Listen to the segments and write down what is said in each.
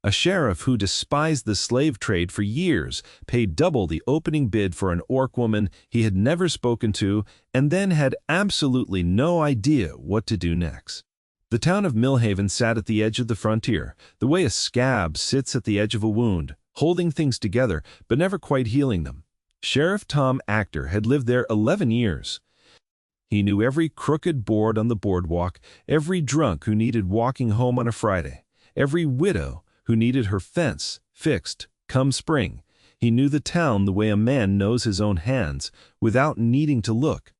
A sheriff who despised the slave trade for years paid double the opening bid for an orc woman he had never spoken to and then had absolutely no idea what to do next. The town of Millhaven sat at the edge of the frontier, the way a scab sits at the edge of a wound, holding things together but never quite healing them. Sheriff Tom Actor had lived there 11 years. He knew every crooked board on the boardwalk, every drunk who needed walking home on a Friday, every widow who needed her fence fixed come spring. He knew the town the way a man knows his own hands, without needing to look.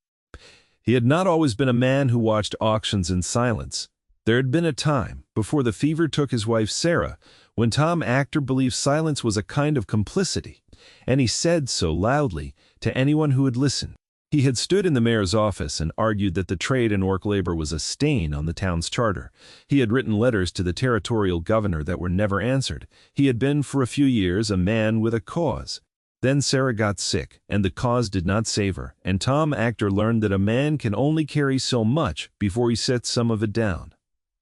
He had not always been a man who watched auctions in silence. There had been a time, before the fever took his wife Sarah, when Tom Actor believed silence was a kind of complicity, and he said so loudly to anyone who would listen. He had stood in the mayor's office and argued that the trade in orc labor was a stain on the town's charter. He had written letters to the territorial governor that were never answered. He had been for a few years a man with a cause. Then Sarah got sick, and the cause did not save her, and Tom Actor learned that a man can only carry so much before he sets some of it down.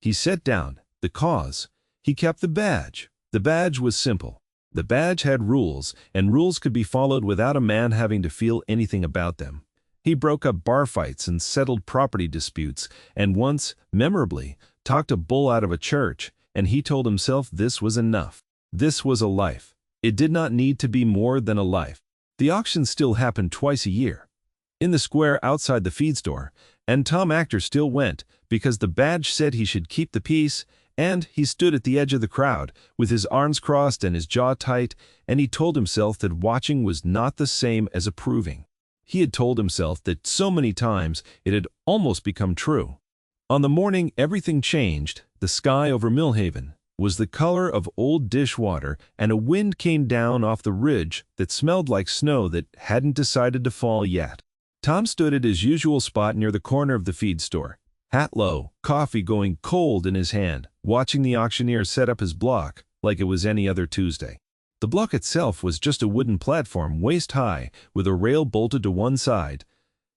He set down the cause. He kept the badge. The badge was simple. The badge had rules, and rules could be followed without a man having to feel anything about them. He broke up bar fights and settled property disputes, and once, memorably, talked a bull out of a church, and he told himself this was enough. This was a life. It did not need to be more than a life. The auction still happened twice a year, in the square outside the feed store, and Tom Actor still went, because the badge said he should keep the peace, and he stood at the edge of the crowd, with his arms crossed and his jaw tight, and he told himself that watching was not the same as approving. He had told himself that so many times it had almost become true. On the morning everything changed, the sky over Millhaven was the color of old dishwater, and a wind came down off the ridge that smelled like snow that hadn't decided to fall yet. Tom stood at his usual spot near the corner of the feed store, hat low, coffee going cold in his hand, watching the auctioneer set up his block like it was any other Tuesday. The block itself was just a wooden platform waist-high with a rail bolted to one side.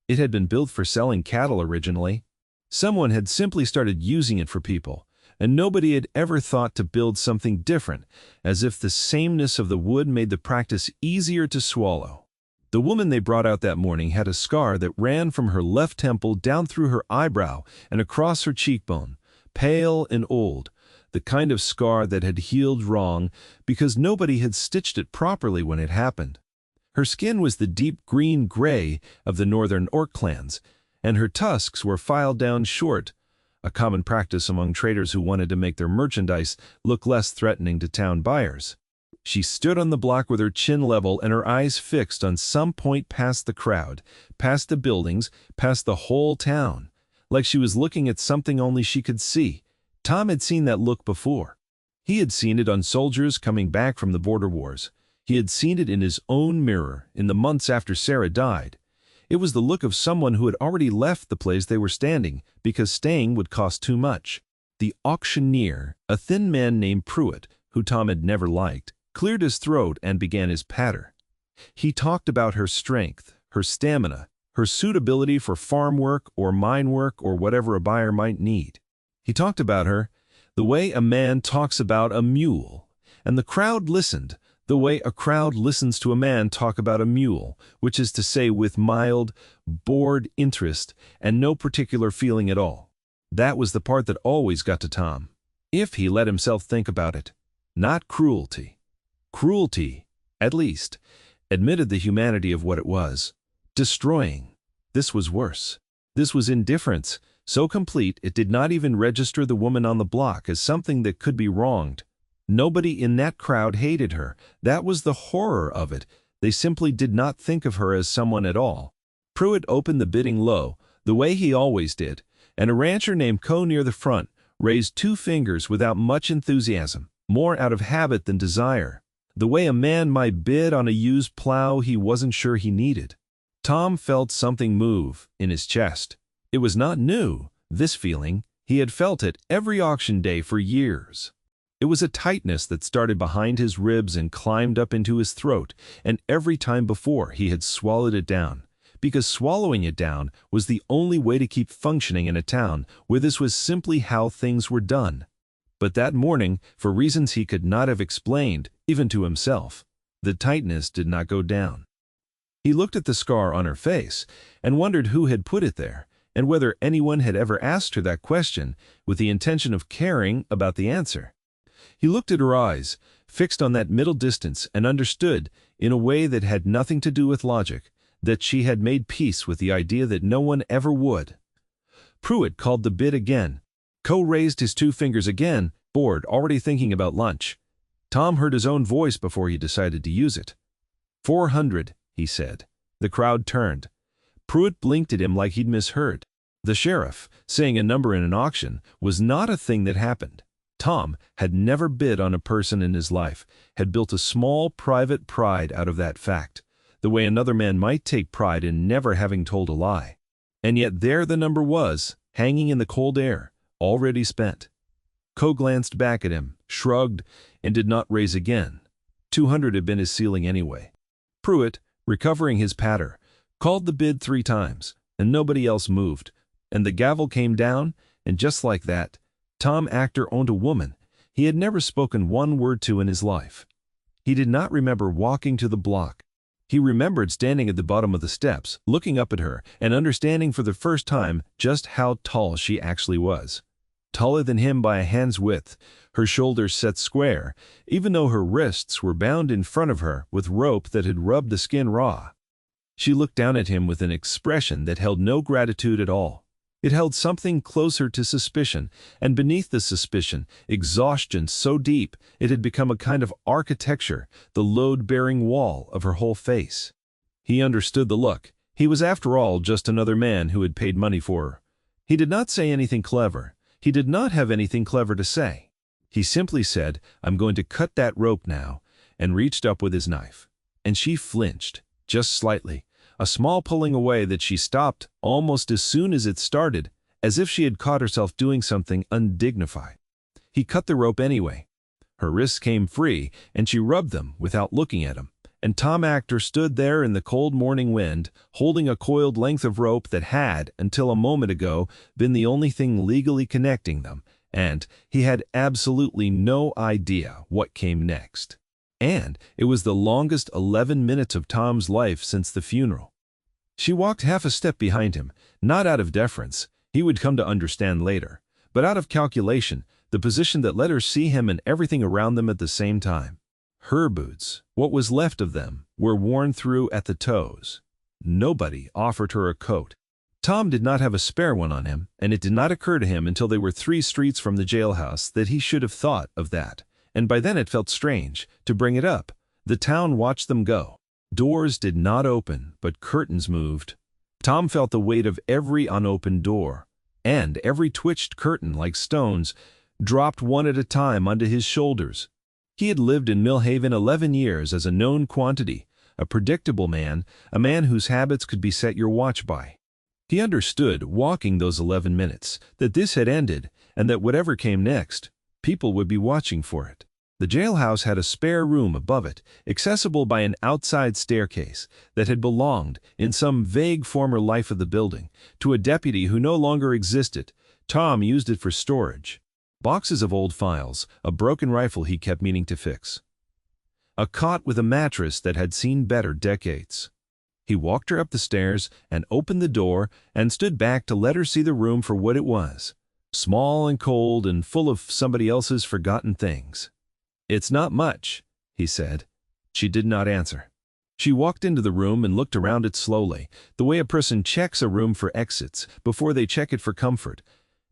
It had been built for selling cattle originally. Someone had simply started using it for people, and nobody had ever thought to build something different, as if the sameness of the wood made the practice easier to swallow. The woman they brought out that morning had a scar that ran from her left temple down through her eyebrow and across her cheekbone, pale and old, the kind of scar that had healed wrong because nobody had stitched it properly when it happened. Her skin was the deep green-gray of the northern orc clans, and her tusks were filed down short, a common practice among traders who wanted to make their merchandise look less threatening to town buyers. She stood on the block with her chin level and her eyes fixed on some point past the crowd, past the buildings, past the whole town, like she was looking at something only she could see. Tom had seen that look before. He had seen it on soldiers coming back from the border wars. He had seen it in his own mirror in the months after Sarah died. It was the look of someone who had already left the place they were standing because staying would cost too much. The auctioneer, a thin man named Pruitt, who Tom had never liked, cleared his throat and began his patter. He talked about her strength, her stamina, her suitability for farm work or mine work or whatever a buyer might need. He talked about her the way a man talks about a mule, and the crowd listened the way a crowd listens to a man talk about a mule, which is to say with mild, bored interest and no particular feeling at all. That was the part that always got to Tom, if he let himself think about it. Not cruelty. Cruelty, at least, admitted the humanity of what it was. Destroying. This was worse. This was indifference, so complete it did not even register the woman on the block as something that could be wronged. Nobody in that crowd hated her. That was the horror of it. They simply did not think of her as someone at all. Pruitt opened the bidding low, the way he always did, and a rancher named Coe near the front raised 2 fingers without much enthusiasm, more out of habit than desire, the way a man might bid on a used plow he wasn't sure he needed. Tom felt something move in his chest. It was not new, this feeling. He had felt it every auction day for years. It was a tightness that started behind his ribs and climbed up into his throat, and every time before he had swallowed it down, because swallowing it down was the only way to keep functioning in a town where this was simply how things were done. But that morning, for reasons he could not have explained, even to himself, the tightness did not go down. He looked at the scar on her face and wondered who had put it there, and whether anyone had ever asked her that question with the intention of caring about the answer. He looked at her eyes, fixed on that middle distance, and understood, in a way that had nothing to do with logic, that she had made peace with the idea that no one ever would. Pruitt called the bid again. Coe raised his 2 fingers again, bored, already thinking about lunch. Tom heard his own voice before he decided to use it. 400, he said. The crowd turned. Pruitt blinked at him like he'd misheard. The sheriff, saying a number in an auction, was not a thing that happened. Tom had never bid on a person in his life, had built a small private pride out of that fact, the way another man might take pride in never having told a lie. And yet there the number was, hanging in the cold air, already spent. Coe glanced back at him, shrugged, and did not raise again. 200 had been his ceiling anyway. Pruitt, recovering his patter, called the bid 3 times, and nobody else moved, and the gavel came down, and just like that, Tom Actor owned a woman he had never spoken one word to in his life. He did not remember walking to the block. He remembered standing at the bottom of the steps, looking up at her, and understanding for the first time just how tall she actually was. Taller than him by a hand's width, her shoulders set square, even though her wrists were bound in front of her with rope that had rubbed the skin raw. She looked down at him with an expression that held no gratitude at all. It held something closer to suspicion, and beneath the suspicion, exhaustion so deep it had become a kind of architecture, the load-bearing wall of her whole face. He understood the look. He was, after all, just another man who had paid money for her. He did not say anything clever. He did not have anything clever to say. He simply said, "I'm going to cut that rope now," and reached up with his knife. And she flinched, just slightly, a small pulling away that she stopped almost as soon as it started, as if she had caught herself doing something undignified. He cut the rope anyway. Her wrists came free, and she rubbed them without looking at him. And Tom Actor stood there in the cold morning wind, holding a coiled length of rope that had, until a moment ago, been the only thing legally connecting them, and he had absolutely no idea what came next. And it was the longest 11 minutes of Tom's life since the funeral. She walked half a step behind him, not out of deference, he would come to understand later, but out of calculation, the position that let her see him and everything around them at the same time. Her boots, what was left of them, were worn through at the toes. Nobody offered her a coat. Tom did not have a spare one on him, and it did not occur to him until they were 3 streets from the jailhouse that he should have thought of that. And by then it felt strange to bring it up. The town watched them go. Doors did not open, but curtains moved. Tom felt the weight of every unopened door, and every twitched curtain, like stones, dropped one at a time onto his shoulders. He had lived in Millhaven 11 years as a known quantity, a predictable man, a man whose habits could be set your watch by. He understood, walking those 11 minutes, that this had ended, and that whatever came next, people would be watching for it. The jailhouse had a spare room above it, accessible by an outside staircase that had belonged, in some vague former life of the building, to a deputy who no longer existed. Tom used it for storage. Boxes of old files, a broken rifle he kept meaning to fix. A cot with a mattress that had seen better decades. He walked her up the stairs and opened the door and stood back to let her see the room for what it was. Small and cold and full of somebody else's forgotten things. "It's not much," he said. She did not answer. She walked into the room and looked around it slowly, the way a person checks a room for exits before they check it for comfort.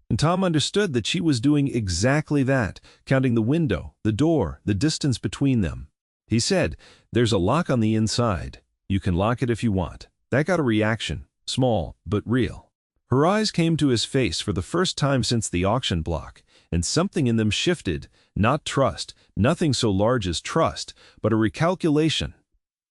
And Tom understood that she was doing exactly that, counting the window, the door, the distance between them. He said, "There's a lock on the inside. You can lock it if you want." That got a reaction, small but real. Her eyes came to his face for the first time since the auction block, and something in them shifted, not trust, nothing so large as trust, but a recalculation.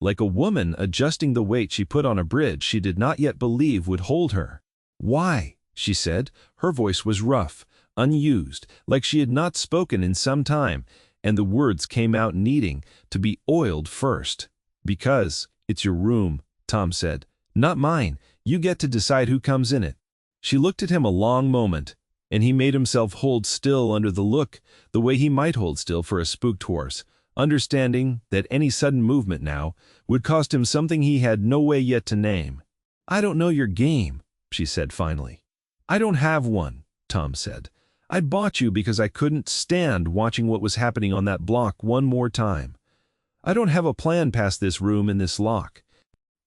Like a woman adjusting the weight she put on a bridge she did not yet believe would hold her. "Why?" she said. Her voice was rough, unused, like she had not spoken in some time, and the words came out needing to be oiled first. "Because it's your room," Tom said. "Not mine. You get to decide who comes in it." She looked at him a long moment. and he made himself hold still under the look, the way he might hold still for a spooked horse, understanding that any sudden movement now would cost him something he had no way yet to name. "I don't know your game," she said finally. "I don't have one," Tom said. "I bought you because I couldn't stand watching what was happening on that block one more time. I don't have a plan past this room in this lock."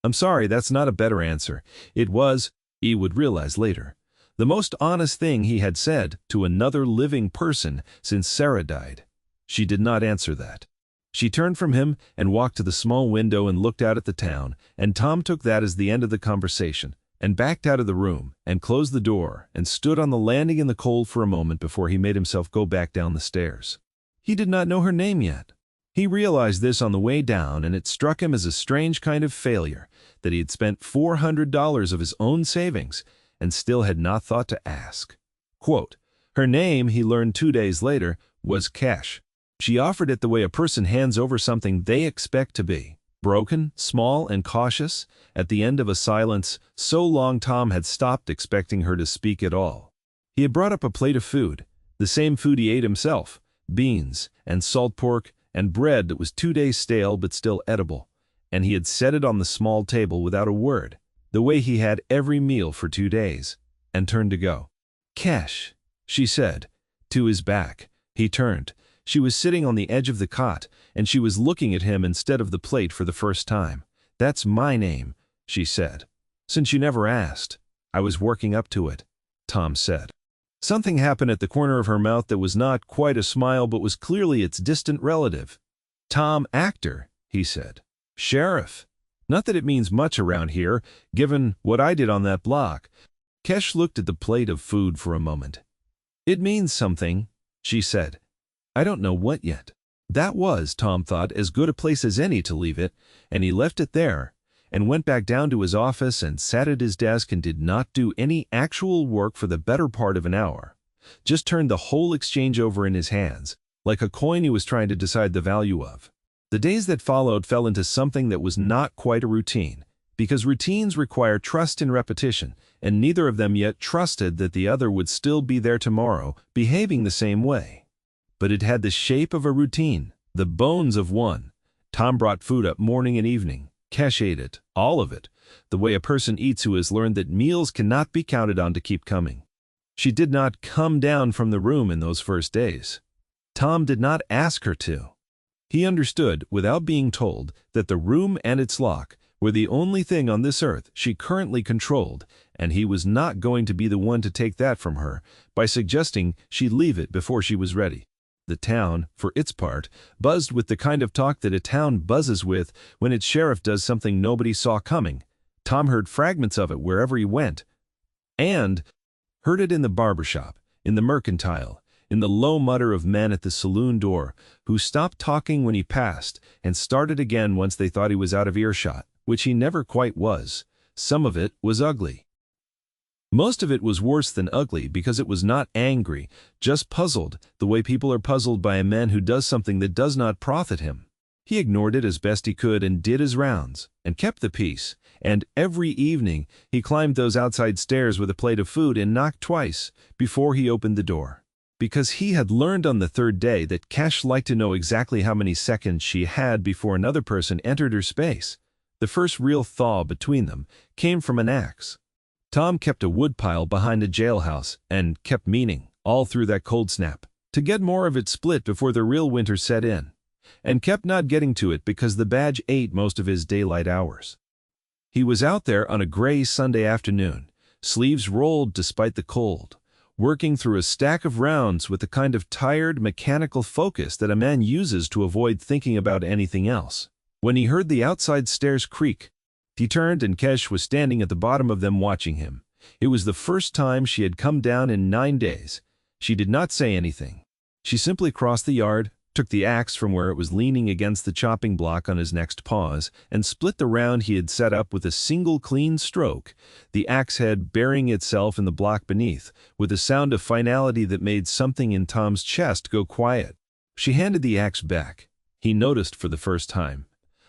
I'm sorry, that's not a better answer. It was, he would realize later, the most honest thing he had said to another living person since Sarah died. She did not answer that. She turned from him and walked to the small window and looked out at the town, and Tom took that as the end of the conversation, and backed out of the room, and closed the door, and stood on the landing in the cold for a moment before he made himself go back down the stairs. He did not know her name yet. He realized this on the way down, and it struck him as a strange kind of failure that he had spent $400 of his own savings and still had not thought to ask. Quote, her name, he learned 2 days later, was Kesh. She offered it the way a person hands over something they expect to be, broken, small, and cautious, at the end of a silence so long Tom had stopped expecting her to speak at all. He had brought up a plate of food, the same food he ate himself, beans and salt pork and bread that was 2 days stale but still edible, and he had set it on the small table without a word, the way he had every meal for 2 days, and turned to go. "Kesh," she said. To his back, he turned. She was sitting on the edge of the cot, and she was looking at him instead of the plate for the first time. "That's my name," she said. "Since you never asked, I was working up to it," Tom said. Something happened at the corner of her mouth that was not quite a smile but was clearly its distant relative. "Tom, actor," he said. "Sheriff. Not that it means much around here, given what I did on that block." Kesh looked at the plate of food for a moment. "It means something," she said. "I don't know what yet." That was, Tom thought, as good a place as any to leave it, and he left it there, and went back down to his office and sat at his desk and did not do any actual work for the better part of an hour. Just turned the whole exchange over in his hands, like a coin he was trying to decide the value of. The days that followed fell into something that was not quite a routine, because routines require trust and repetition, and neither of them yet trusted that the other would still be there tomorrow, behaving the same way. But it had the shape of a routine, the bones of one. Tom brought food up morning and evening. Kesh ate it, all of it, the way a person eats who has learned that meals cannot be counted on to keep coming. She did not come down from the room in those first days. Tom did not ask her to. He understood, without being told, that the room and its lock were the only thing on this earth she currently controlled, and he was not going to be the one to take that from her by suggesting she leave it before she was ready. The town, for its part, buzzed with the kind of talk that a town buzzes with when its sheriff does something nobody saw coming. Tom heard fragments of it wherever he went, and heard it in the barber shop, in the mercantile, in the low mutter of men at the saloon door, who stopped talking when he passed and started again once they thought he was out of earshot, which he never quite was. Some of it was ugly. Most of it was worse than ugly because it was not angry, just puzzled, the way people are puzzled by a man who does something that does not profit him. He ignored it as best he could and did his rounds, and kept the peace, and every evening he climbed those outside stairs with a plate of food and knocked twice before he opened the door. Because he had learned on the third day that Kesh liked to know exactly how many seconds she had before another person entered her space. The first real thaw between them came from an axe. Tom kept a woodpile behind a jailhouse and kept meaning, all through that cold snap, to get more of it split before the real winter set in, and kept not getting to it because the badge ate most of his daylight hours. He was out there on a gray Sunday afternoon, sleeves rolled despite the cold, working through a stack of rounds with the kind of tired, mechanical focus that a man uses to avoid thinking about anything else, when he heard the outside stairs creak. He turned, and Kesh was standing at the bottom of them watching him. It was the first time she had come down in 9 days. She did not say anything. She simply crossed the yard, took the axe from where it was leaning against the chopping block on his next pause, and split the round he had set up with a single clean stroke, the axe head burying itself in the block beneath, with a sound of finality that made something in Tom's chest go quiet. She handed the axe back. He noticed for the first time,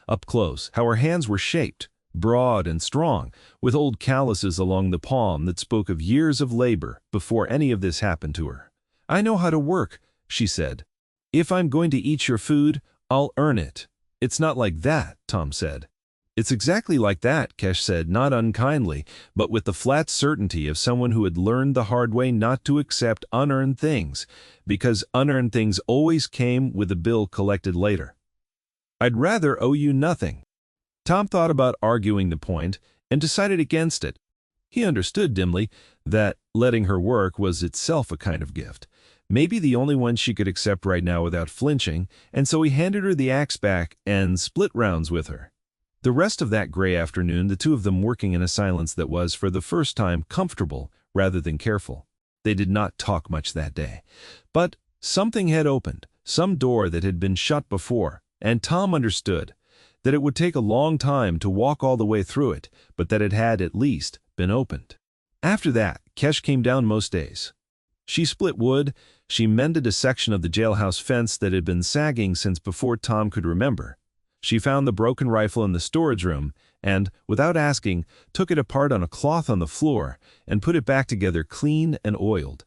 up close, how her hands were shaped. broad and strong, with old calluses along the palm that spoke of years of labor before any of this happened to her. "I know how to work," she said. "If I'm going to eat your food, I'll earn it." "It's not like that," Tom said. "It's exactly like that," Kesh said, not unkindly, but with the flat certainty of someone who had learned the hard way not to accept unearned things, because unearned things always came with a bill collected later. "I'd rather owe you nothing." Tom thought about arguing the point and decided against it. He understood dimly that letting her work was itself a kind of gift, maybe the only one she could accept right now without flinching, and so he handed her the axe back and split rounds with her. The rest of that gray afternoon, the two of them working in a silence that was, for the first time, comfortable rather than careful. They did not talk much that day. But something had opened, some door that had been shut before, and Tom understood that it would take a long time to walk all the way through it, but that it had, at least, been opened. After that, Kesh came down most days. She split wood, she mended a section of the jailhouse fence that had been sagging since before Tom could remember. She found the broken rifle in the storage room and, without asking, took it apart on a cloth on the floor and put it back together clean and oiled,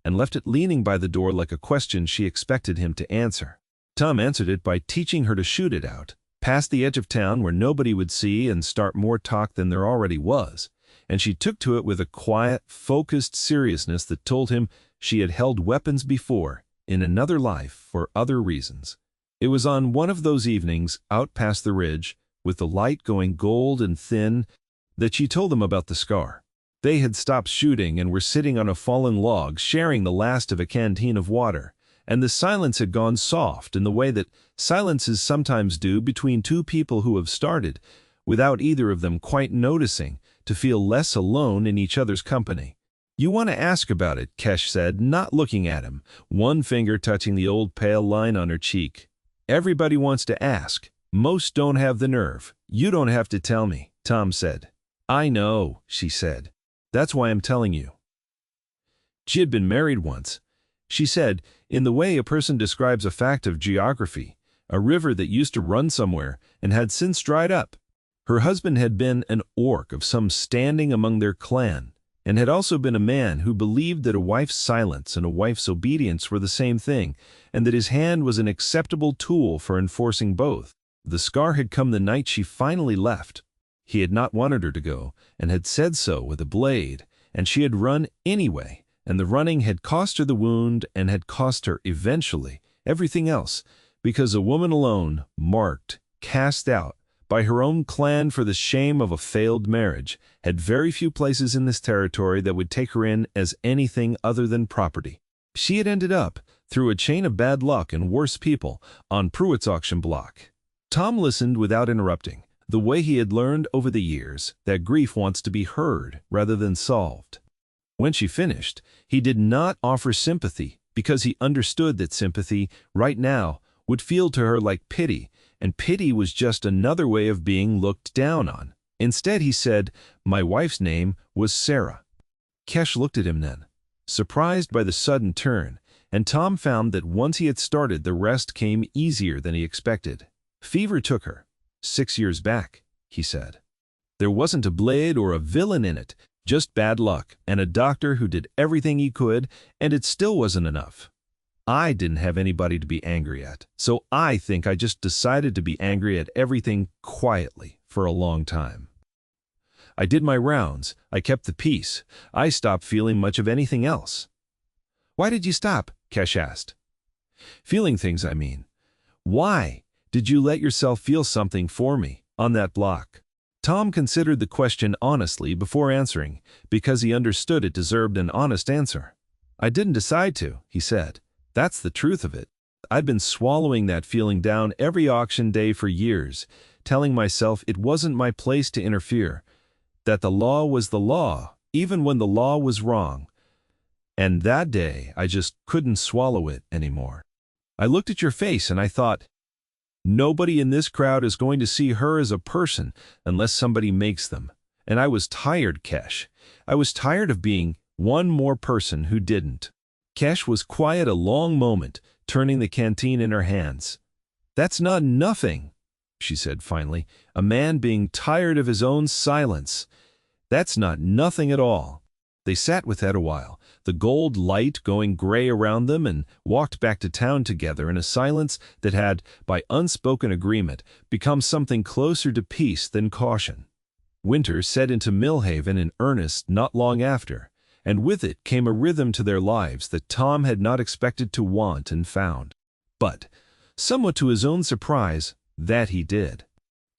and left it leaning by the door like a question she expected him to answer. Tom answered it by teaching her to shoot it out, past the edge of town where nobody would see and start more talk than there already was, and she took to it with a quiet, focused seriousness that told him she had held weapons before, in another life, for other reasons. It was on one of those evenings, out past the ridge, with the light going gold and thin, that she told him about the scar. They had stopped shooting and were sitting on a fallen log, sharing the last of a canteen of water, and the silence had gone soft in the way that silences sometimes do between two people who have started, without either of them quite noticing, to feel less alone in each other's company. "You want to ask about it," Kesh said, not looking at him, one finger touching the old pale line on her cheek. "Everybody wants to ask. Most don't have the nerve. You don't have to tell me," Tom said. "I know," she said. "That's why I'm telling you." She had been married once. She said, in the way a person describes a fact of geography, a river that used to run somewhere and had since dried up. Her husband had been an orc of some standing among their clan, and had also been a man who believed that a wife's silence and a wife's obedience were the same thing, and that his hand was an acceptable tool for enforcing both. The scar had come the night she finally left. He had not wanted her to go, and had said so with a blade, and she had run anyway, and the running had cost her the wound and had cost her, eventually, everything else, because a woman alone, marked, cast out, by her own clan for the shame of a failed marriage, had very few places in this territory that would take her in as anything other than property. She had ended up, through a chain of bad luck and worse people, on Pruitt's auction block. Tom listened without interrupting, the way he had learned over the years that grief wants to be heard rather than solved. When she finished, he did not offer sympathy because he understood that sympathy, right now, would feel to her like pity, and pity was just another way of being looked down on. Instead, he said, "My wife's name was Sarah." Kesh looked at him then, surprised by the sudden turn, and Tom found that once he had started, the rest came easier than he expected. "Fever took her 6 years back," he said. "There wasn't a blade or a villain in it, just bad luck, and a doctor who did everything he could, and it still wasn't enough. I didn't have anybody to be angry at, so I think I just decided to be angry at everything quietly for a long time. I did my rounds, I kept the peace, I stopped feeling much of anything else." "Why did you stop?" Kesh asked. "Feeling things, I mean. Why did you let yourself feel something for me on that block?" Tom considered the question honestly before answering, because he understood it deserved an honest answer. "I didn't decide to," he said. "That's the truth of it. I'd been swallowing that feeling down every auction day for years, telling myself it wasn't my place to interfere, that the law was the law, even when the law was wrong. And that day, I just couldn't swallow it anymore. I looked at your face and I thought, nobody in this crowd is going to see her as a person unless somebody makes them. And I was tired, Kesh. I was tired of being one more person who didn't." Kesh was quiet a long moment, turning the canteen in her hands. "That's not nothing," she said finally, a man being tired of his own silence. That's not nothing at all. They sat with that a while, the gold light going gray around them, and walked back to town together in a silence that had, by unspoken agreement, become something closer to peace than caution. Winter set into Millhaven in earnest not long after, and with it came a rhythm to their lives that Tom had not expected to want and found. But, somewhat to his own surprise, that he did.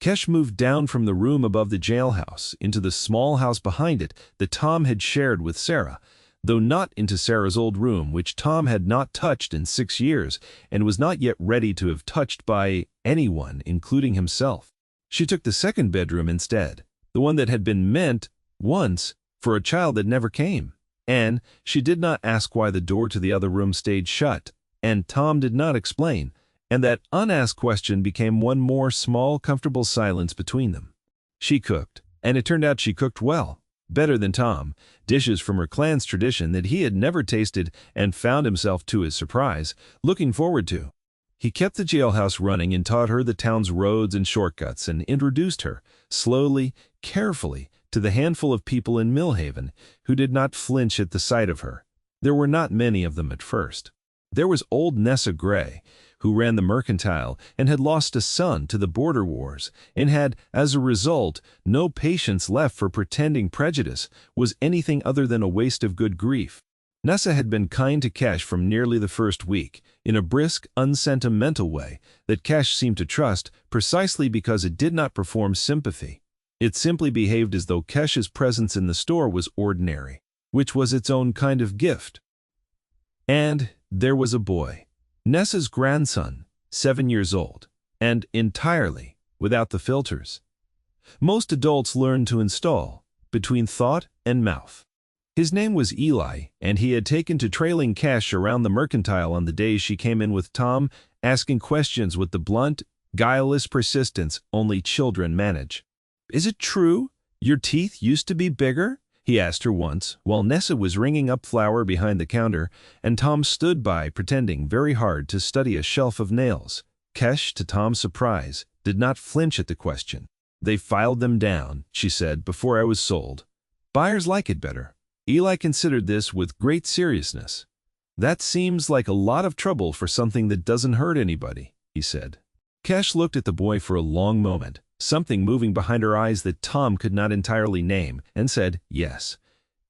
Kesh moved down from the room above the jailhouse into the small house behind it that Tom had shared with Sarah, though not into Sarah's old room, which Tom had not touched in 6 years and was not yet ready to have touched by anyone, including himself. She took the second bedroom instead, the one that had been meant, once, for a child that never came. And she did not ask why the door to the other room stayed shut, and Tom did not explain, and that unasked question became one more small, comfortable silence between them. She cooked, and it turned out she cooked well, better than Tom, dishes from her clan's tradition that he had never tasted and found himself, to his surprise, looking forward to. He kept the jailhouse running and taught her the town's roads and shortcuts and introduced her, slowly, carefully, to the handful of people in Millhaven who did not flinch at the sight of her. There were not many of them at first. There was old Nessa Gray, who ran the mercantile and had lost a son to the border wars and had, as a result, no patience left for pretending prejudice was anything other than a waste of good grief. Nessa had been kind to Kesh from nearly the first week, in a brisk, unsentimental way that Kesh seemed to trust precisely because it did not perform sympathy. It simply behaved as though Kesh's presence in the store was ordinary, which was its own kind of gift. And there was a boy, Nessa's grandson, 7 years old, and entirely without the filters most adults learn to install between thought and mouth. His name was Eli, and he had taken to trailing Kesh around the mercantile on the days she came in with Tom, asking questions with the blunt, guileless persistence only children manage. "Is it true? Your teeth used to be bigger?" he asked her once, while Nessa was ringing up flour behind the counter, and Tom stood by pretending very hard to study a shelf of nails. Kesh, to Tom's surprise, did not flinch at the question. "They filed them down," she said, "before I was sold. Buyers like it better." Eli considered this with great seriousness. "That seems like a lot of trouble for something that doesn't hurt anybody," he said. Kesh looked at the boy for a long moment, something moving behind her eyes that Tom could not entirely name, and said, "Yes.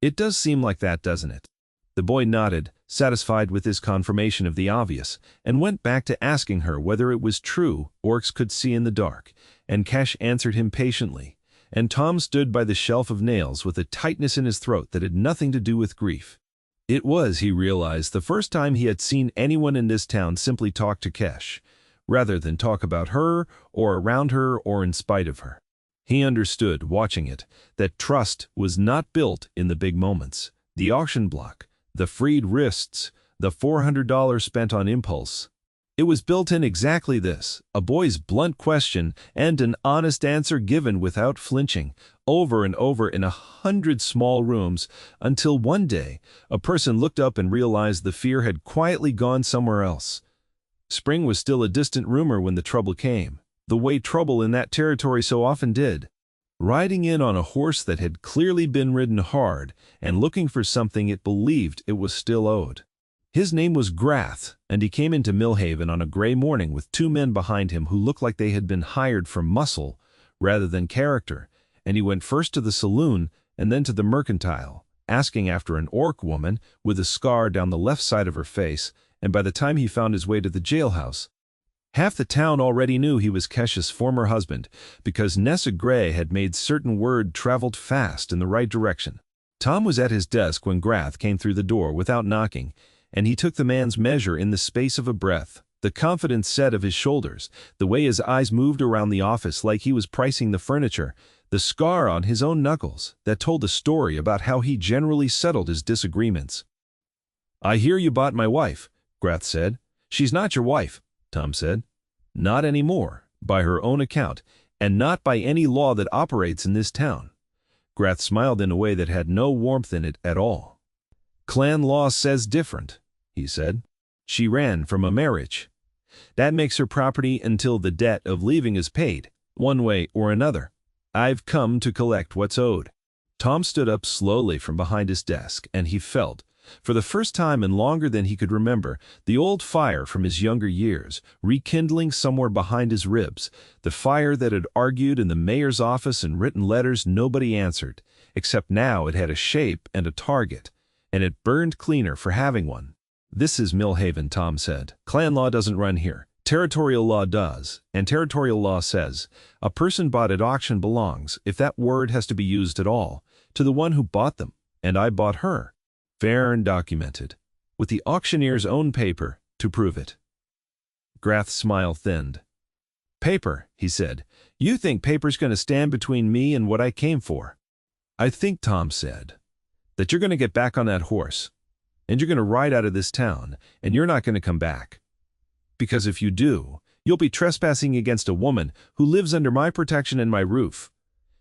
It does seem like that, doesn't it?" The boy nodded, satisfied with his confirmation of the obvious, and went back to asking her whether it was true orcs could see in the dark, and Kesh answered him patiently, and Tom stood by the shelf of nails with a tightness in his throat that had nothing to do with grief. It was, he realized, the first time he had seen anyone in this town simply talk to Kesh, rather than talk about her, or around her, or in spite of her. He understood, watching it, that trust was not built in the big moments, the auction block, the freed wrists, the $400 spent on impulse. It was built in exactly this, a boy's blunt question and an honest answer given without flinching, over and over in 100 small rooms, until one day a person looked up and realized the fear had quietly gone somewhere else. Spring was still a distant rumor when the trouble came, the way trouble in that territory so often did. Riding in on a horse that had clearly been ridden hard and looking for something it believed it was still owed. His name was Grath, and he came into Millhaven on a gray morning with 2 men behind him who looked like they had been hired for muscle rather than character, and he went first to the saloon and then to the mercantile, asking after an orc woman with a scar down the left side of her face, and by the time he found his way to the jailhouse, half the town already knew he was Kesh's former husband, because Nessa Gray had made certain word traveled fast in the right direction. Tom was at his desk when Grath came through the door without knocking, and he took the man's measure in the space of a breath, the confident set of his shoulders, the way his eyes moved around the office like he was pricing the furniture, the scar on his own knuckles that told a story about how he generally settled his disagreements. "I hear you bought my wife," Grath said. "She's not your wife," Tom said. "Not anymore, by her own account, and not by any law that operates in this town." Grath smiled in a way that had no warmth in it at all. "Clan law says different," he said. "She ran from a marriage." That makes her property until the debt of leaving is paid, one way or another. I've come to collect what's owed." Tom stood up slowly from behind his desk, and he felt, for the first time in longer than he could remember, the old fire from his younger years, rekindling somewhere behind his ribs, the fire that had argued in the mayor's office and written letters nobody answered, except now it had a shape and a target, and it burned cleaner for having one. "This is Millhaven," Tom said. "Clan law doesn't run here. Territorial law does, and territorial law says a person bought at auction belongs, if that word has to be used at all, to the one who bought them, and I bought her. Fair and documented, with the auctioneer's own paper to prove it." Grath's smile thinned. "Paper," he said. "You think paper's going to stand between me and what I came for?" "I think," Tom said, "that you're going to get back on that horse, and you're going to ride out of this town, and you're not going to come back. Because if you do, you'll be trespassing against a woman who lives under my protection and my roof.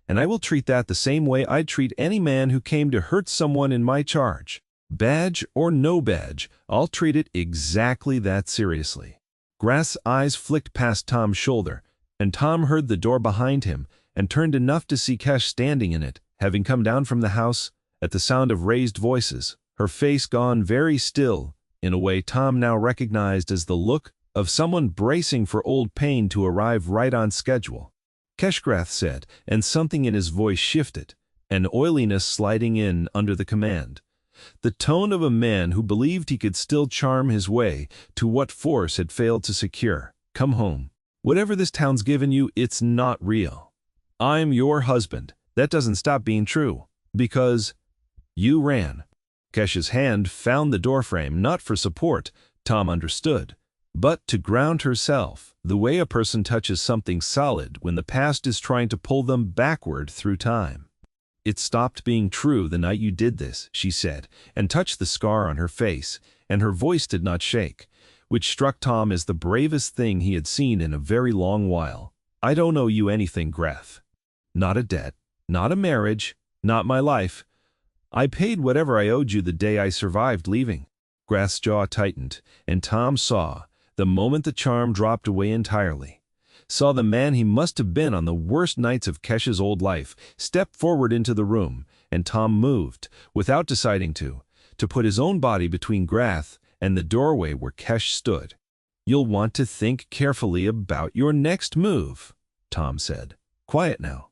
And I will treat that the same way I'd treat any man who came to hurt someone in my charge. Badge or no badge, I'll treat it exactly that seriously." Grath's eyes flicked past Tom's shoulder, and Tom heard the door behind him and turned enough to see Kesh standing in it, having come down from the house at the sound of raised voices, her face gone very still, in a way Tom now recognized as the look of someone bracing for old pain to arrive right on schedule. "Kesh," Grath said, and something in his voice shifted, an oiliness sliding in under the command. The tone of a man who believed he could still charm his way to what force had failed to secure. "Come home. Whatever this town's given you, it's not real. I'm your husband. That doesn't stop being true. Because you ran." Kesh's hand found the doorframe, not for support, Tom understood, but to ground herself, the way a person touches something solid when the past is trying to pull them backward through time. "It stopped being true the night you did this," she said, and touched the scar on her face, and her voice did not shake, which struck Tom as the bravest thing he had seen in a very long while. "I don't owe you anything, Grath. Not a debt, not a marriage, not my life. I paid whatever I owed you the day I survived leaving." Grath's jaw tightened, and Tom saw, the moment the charm dropped away entirely, saw the man he must have been on the worst nights of Kesh's old life step forward into the room, and Tom moved, without deciding to put his own body between Grath and the doorway where Kesh stood. "You'll want to think carefully about your next move," Tom said. "Quiet now."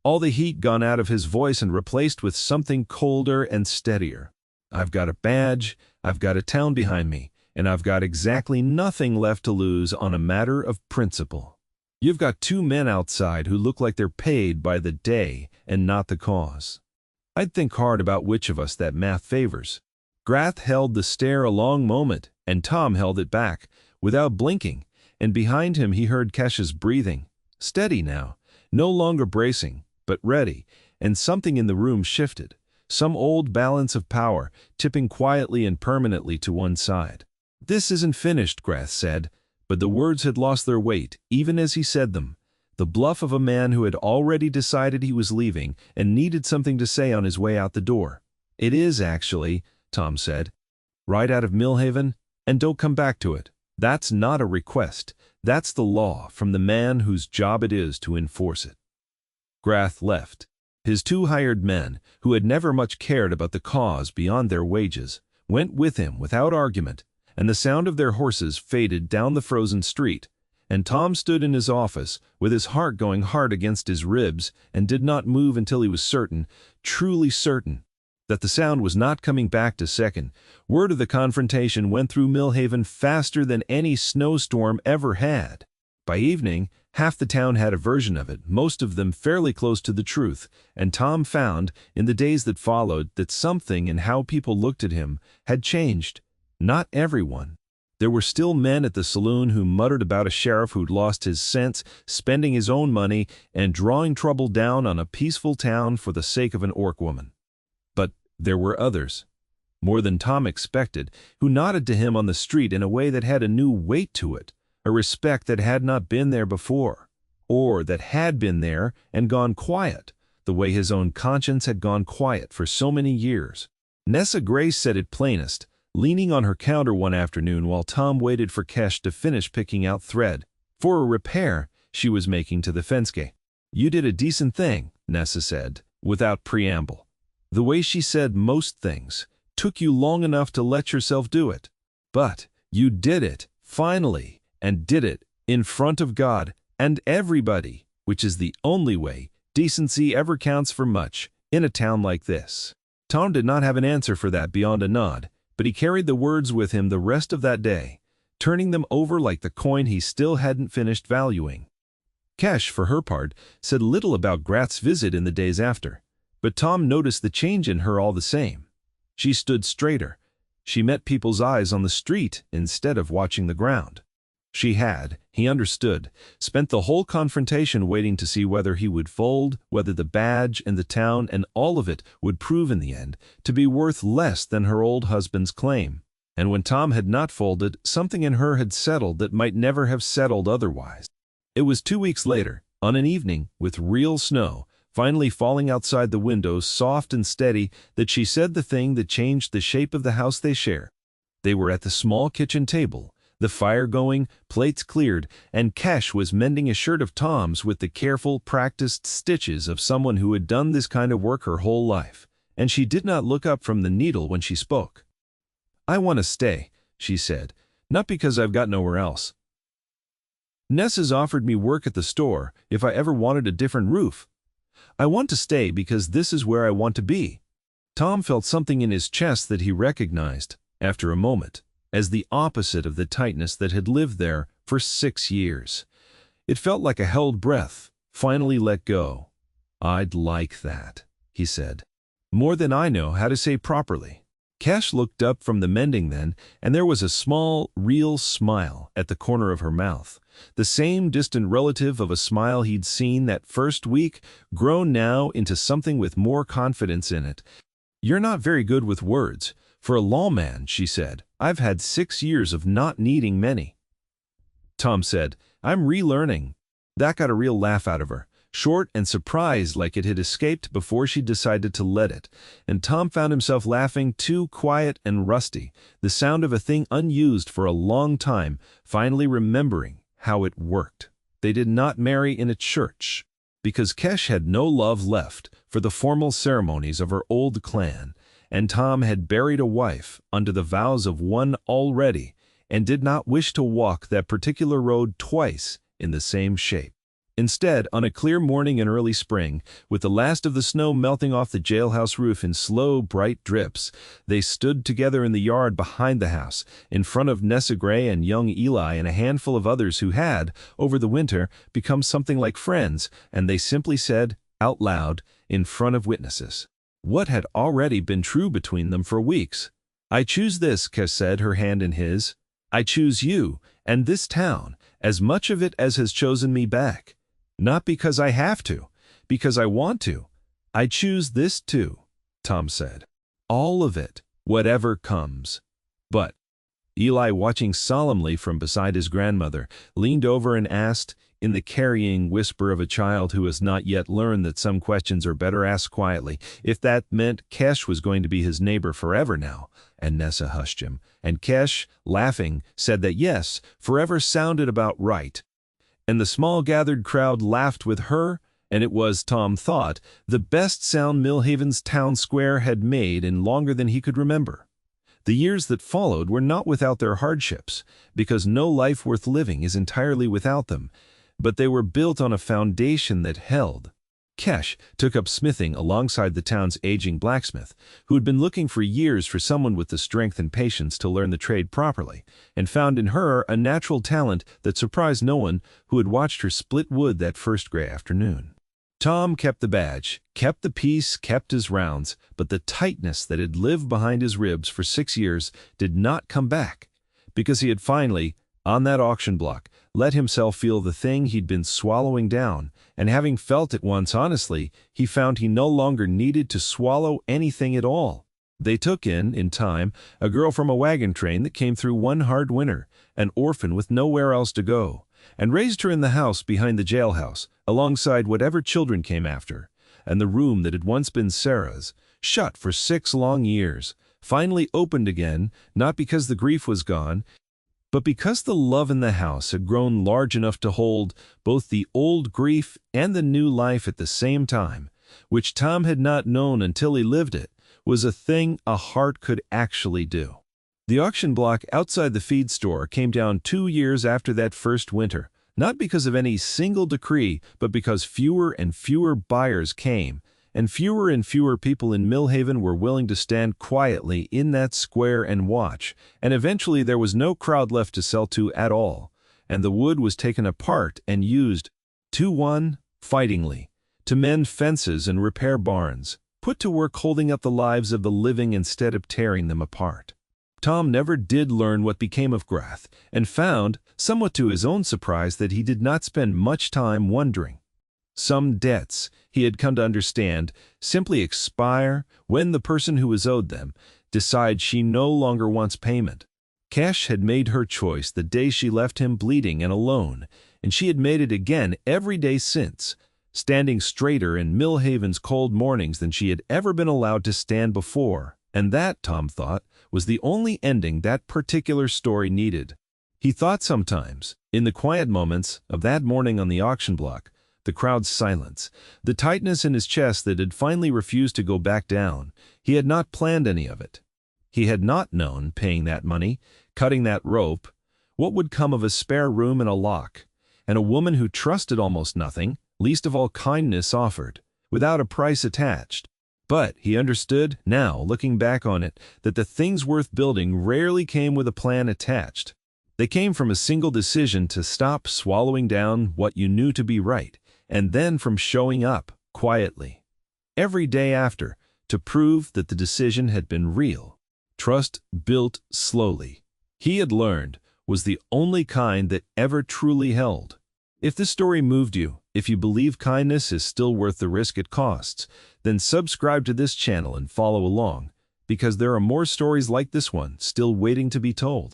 All the heat gone out of his voice and replaced with something colder and steadier. "I've got a badge, I've got a town behind me, and I've got exactly nothing left to lose on a matter of principle. You've got two men outside who look like they're paid by the day and not the cause. I'd think hard about which of us that math favors." Grath held the stare a long moment, and Tom held it back, without blinking, and behind him he heard Kesh's breathing, steady now, no longer bracing, but ready, and something in the room shifted, some old balance of power, tipping quietly and permanently to one side. "This isn't finished," Grath said, but the words had lost their weight, even as he said them, the bluff of a man who had already decided he was leaving and needed something to say on his way out the door. "It is, actually," Tom said. "Ride out of Millhaven, and don't come back to it. That's not a request. That's the law from the man whose job it is to enforce it." Grath left. His two hired men, who had never much cared about the cause beyond their wages, went with him without argument, and the sound of their horses faded down the frozen street, and Tom stood in his office with his heart going hard against his ribs and did not move until he was certain, truly certain, that the sound was not coming back to second. Word of the confrontation went through Millhaven faster than any snowstorm ever had. By evening, half the town had a version of it, most of them fairly close to the truth, and Tom found, in the days that followed, that something in how people looked at him had changed. Not everyone. There were still men at the saloon who muttered about a sheriff who'd lost his sense, spending his own money, and drawing trouble down on a peaceful town for the sake of an orc woman. But there were others, more than Tom expected, who nodded to him on the street in a way that had a new weight to it, a respect that had not been there before, or that had been there and gone quiet, the way his own conscience had gone quiet for so many years. Nessa Grace said it plainest, leaning on her counter one afternoon while Tom waited for Kesh to finish picking out thread for a repair she was making to the fence gate. "You did a decent thing," Nessa said, without preamble. The way she said most things. "Took you long enough to let yourself do it. But you did it, finally, and did it in front of God and everybody, which is the only way decency ever counts for much in a town like this." Tom did not have an answer for that beyond a nod, but he carried the words with him the rest of that day, turning them over like the coin he still hadn't finished valuing. Kesh, for her part, said little about Grat's visit in the days after, but Tom noticed the change in her all the same. She stood straighter. She met people's eyes on the street instead of watching the ground. She had, he understood, spent the whole confrontation waiting to see whether he would fold, whether the badge and the town and all of it would prove in the end to be worth less than her old husband's claim. And when Tom had not folded, something in her had settled that might never have settled otherwise. It was 2 weeks later, on an evening with real snow, finally falling outside the windows soft and steady, that she said the thing that changed the shape of the house they share. They were at the small kitchen table, the fire going, plates cleared, and Kesh was mending a shirt of Tom's with the careful, practiced stitches of someone who had done this kind of work her whole life, and she did not look up from the needle when she spoke. "I want to stay," she said, "not because I've got nowhere else. Nessa's offered me work at the store if I ever wanted a different roof. I want to stay because this is where I want to be." Tom felt something in his chest that he recognized, after a moment, as the opposite of the tightness that had lived there for 6 years. It felt like a held breath, finally let go. "I'd like that," he said. "More than I know how to say properly." Kesh looked up from the mending then, and there was a small, real smile at the corner of her mouth. The same distant relative of a smile he'd seen that first week, grown now into something with more confidence in it. "You're not very good with words. For a lawman," she said. "I've had 6 years of not needing many." Tom said, "I'm relearning." That got a real laugh out of her, short and surprised like it had escaped before she decided to let it, and Tom found himself laughing too, quiet and rusty, the sound of a thing unused for a long time, finally remembering how it worked. They did not marry in a church, because Kesh had no love left for the formal ceremonies of her old clan, and Tom had buried a wife under the vows of one already, and did not wish to walk that particular road twice in the same shape. Instead, on a clear morning in early spring, with the last of the snow melting off the jailhouse roof in slow, bright drips, they stood together in the yard behind the house, in front of Nessa Gray and young Eli and a handful of others who had, over the winter, become something like friends, and they simply said, out loud, in front of witnesses, what had already been true between them for weeks. "I choose this," Kesh said, her hand in his. "I choose you, and this town, as much of it as has chosen me back. Not because I have to, because I want to. I choose this too," Tom said. "All of it, whatever comes." But Eli, watching solemnly from beside his grandmother, leaned over and asked, in the carrying whisper of a child who has not yet learned that some questions are better asked quietly, if that meant Kesh was going to be his neighbor forever now, and Nessa hushed him, and Kesh, laughing, said that yes, forever sounded about right. And the small gathered crowd laughed with her, and it was, Tom thought, the best sound Millhaven's town square had made in longer than he could remember. The years that followed were not without their hardships, because no life worth living is entirely without them, but they were built on a foundation that held. Kesh took up smithing alongside the town's aging blacksmith, who had been looking for years for someone with the strength and patience to learn the trade properly, and found in her a natural talent that surprised no one who had watched her split wood that first gray afternoon. Tom kept the badge, kept the peace, kept his rounds, but the tightness that had lived behind his ribs for 6 years did not come back, because he had finally, on that auction block, let himself feel the thing he'd been swallowing down, and having felt it once honestly, he found he no longer needed to swallow anything at all. They took in time, a girl from a wagon train that came through one hard winter, an orphan with nowhere else to go, and raised her in the house behind the jailhouse, alongside whatever children came after, and the room that had once been Sarah's, shut for 6 long years, finally opened again, not because the grief was gone, but because the love in the house had grown large enough to hold both the old grief and the new life at the same time, which Tom had not known until he lived it, was a thing a heart could actually do. The auction block outside the feed store came down 2 years after that first winter, not because of any single decree, but because fewer and fewer buyers came, and fewer people in Millhaven were willing to stand quietly in that square and watch, and eventually there was no crowd left to sell to at all, and the wood was taken apart and used, 2-1, fightingly, to mend fences and repair barns, put to work holding up the lives of the living instead of tearing them apart. Tom never did learn what became of Grath, and found, somewhat to his own surprise, that he did not spend much time wondering. Some debts, he had come to understand, simply expire when the person who was owed them decides she no longer wants payment. Cash had made her choice the day she left him bleeding and alone, and she had made it again every day since, standing straighter in Millhaven's cold mornings than she had ever been allowed to stand before, and that, Tom thought, was the only ending that particular story needed. He thought sometimes, in the quiet moments of that morning on the auction block, the crowd's silence, the tightness in his chest that had finally refused to go back down, he had not planned any of it. He had not known, paying that money, cutting that rope, what would come of a spare room and a lock, and a woman who trusted almost nothing, least of all kindness offered, without a price attached. But he understood, now, looking back on it, that the things worth building rarely came with a plan attached. They came from a single decision to stop swallowing down what you knew to be right, and then from showing up, quietly, every day after, to prove that the decision had been real. Trust built slowly, he had learned, was the only kind that ever truly held. If this story moved you, if you believe kindness is still worth the risk it costs, then subscribe to this channel and follow along, because there are more stories like this one still waiting to be told.